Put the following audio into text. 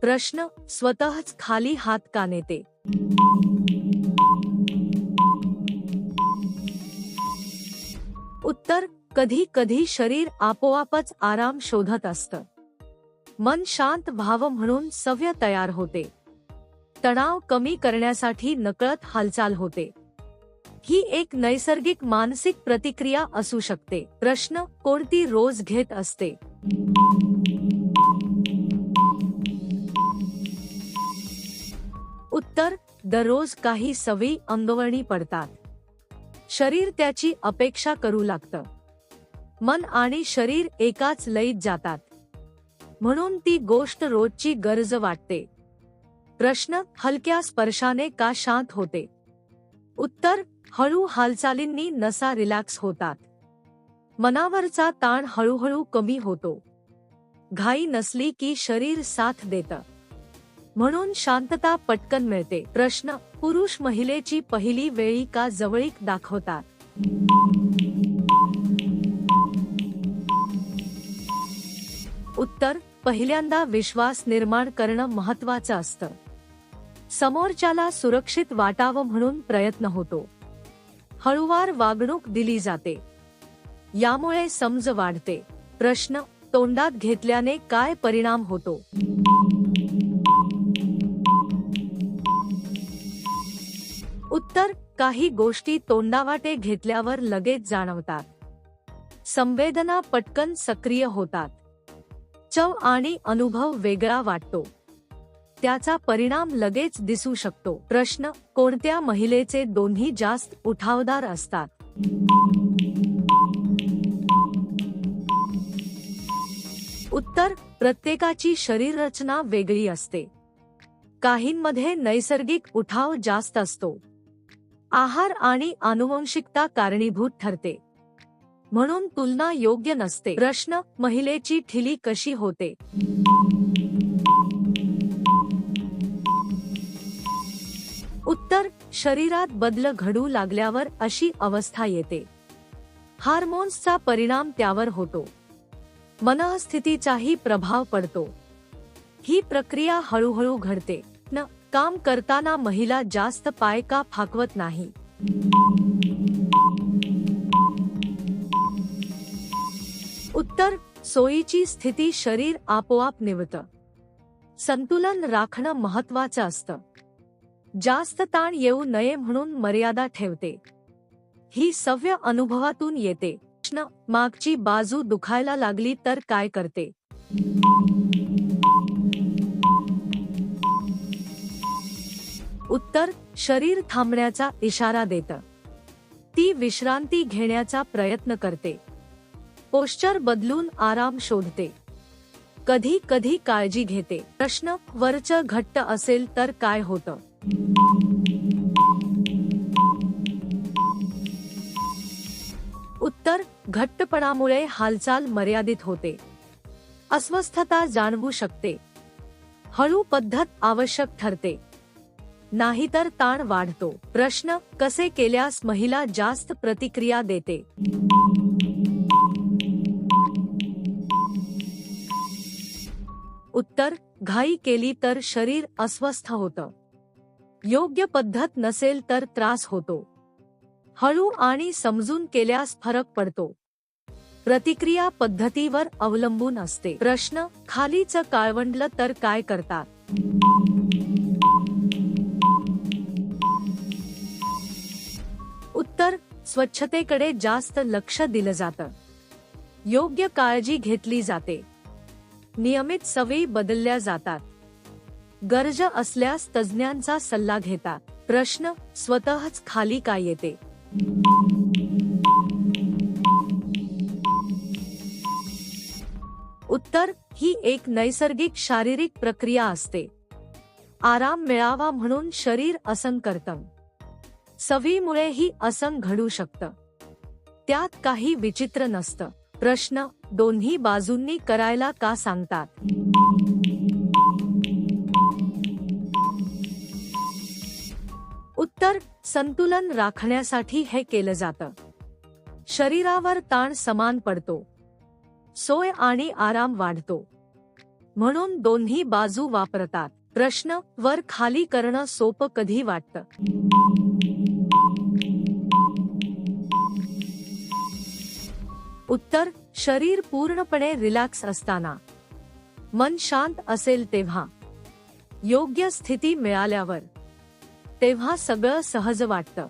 प्रश्न, स्वतःच खाली हात का नेते? उत्तर, कधी कधी शरीर आपोआपच आराम शोधत असतं. मन शांत व्हावं म्हणून सवय तयार होते. तणाव कमी करण्यासाठी नकळत हालचाल होते. ही एक नैसर्गिक मानसिक प्रतिक्रिया असू शकते. प्रश्न, कोणती रोज घेत असते? उत्तर, दररोज. काही सवयी अंगवळणी पडतात. शरीर त्याची अपेक्षा करू लागतं. मन आणि शरीर एकाच लयीत जातात, म्हणून ती गोष्ट रोजची गरज वाटते. प्रश्न, हलक्या स्पर्शाने का शांत होते? उत्तर, हळू हालचालींनी नसा रिलॅक्स होतात. मनावरचा ताण हळूहळू कमी होतो. घाई नसली की शरीर साथ देतं, म्हणून शांतता पटकन मिळते. प्रश्न, पुरुष महिलेची पहिली वेळी का जवळीक दाखवतात? उत्तर, पहिल्यांदा विश्वास निर्माण करणं महत्त्वाचं असतं. समोरच्याला सुरक्षित वाटावं म्हणून प्रयत्न होतो. हळूवार वागणूक दिली जाते, यामुळे समज वाढते. प्रश्न, तोंडात घेतल्याने काय परिणाम होतो? उत्तर, काही गोष्टी तोंडावाटे घेतल्यावर लगेच जाणवतात. संवेदना पटकन सक्रिय होतात. चव आणि अनुभव वेगळा वाटतो. त्याचा परिणाम लगेच दिसू शकतो. प्रश्न, कोणत्या महिलेचे दोन्ही जास्त उठावदार असतात? उत्तर, प्रत्येकाची शरीररचना वेगळी असते. काहींमध्ये नैसर्गिक उठाव जास्त असतो. आहार आणि आनुवंशिकता कारणीभूत ठरते, म्हणून तुलना योग्य नसते. प्रश्न, महिलेची ठिली कशी होते? उत्तर, शरीरात बदल घडू लागल्यावर अशी अवस्था येते. हार्मोन्सचा परिणाम त्यावर होतो. मनःस्थितीचाही प्रभाव पडतो. ही प्रक्रिया हळूहळू घडते. काम करताना महिला जास्त पाय का फाकवत नाही? उत्तर, सोयीची स्थिती शरीर आपोआप निवतं. संतुलन राखणं महत्त्वाचं असतं. जास्त ताण येऊ नये म्हणून मर्यादा ठेवते. ही सवय अनुभवातून येते. प्रश्न, मागची बाजू दुखायला लागली तर काय करते? उत्तर, शरीर थांबण्याचा इशारा देतं. ती विश्रांती घेण्याचा प्रयत्न करते. पोश्चर बदलून आराम शोधते. कधी कधी काळजी घेते. प्रश्न, वरचं घट्ट असेल तर काय होतं? उत्तर, घट्टपणामुळे हालचाल मर्यादित होते. अस्वस्थता जाणवू शकते. हळू पद्धत आवश्यक ठरते, नाहीतर ताण वाढतो. प्रश्न, कसे केल्यास महिला जास्त प्रतिक्रिया देते? उत्तर, घाई केली तर शरीर अस्वस्थ होतं. योग्य पद्धत नसेल तर त्रास होतो. हळू आणि समजून केल्यास फरक पडतो. प्रतिक्रिया पद्धतीवर अवलंबून असते. प्रश्न, खालीच काळवंडलं तर काय करतात? उत्तर, स्वच्छतेकडे जास्त लक्ष दिलं जातं. योग्य काळजी घेतली जाते. नियमित सवयी बदलल्या जातात. गरज असल्यास तज्ज्ञांचा सल्ला घेतात. प्रश्न, स्वतःच खाली का येते? उत्तर, ही एक नैसर्गिक शारीरिक प्रक्रिया असते. आराम मिळावा म्हणून शरीर असं करतं. सवयीमुळे ही असं घडू शकतं. त्यात काही विचित्र नसतं. प्रश्न, दोन्ही बाजूंनी करायला का सांगतात? उत्तर, संतुलन राखण्यासाठी हे केलं जातं. शरीरावर ताण समान पडतो. सोय आणि आराम वाढतो. म्हणून दोन्ही बाजू वापरतात. प्रश्न: वर खाली करणं सोपं कधी वाटतं? उत्तर: शरीर पूर्णपणे रिलॅक्स असताना. मन शांत असेल तेव्हा. योग्य स्थिती मिळाल्यावर. तेव्हा सगळं सहज वाटतं.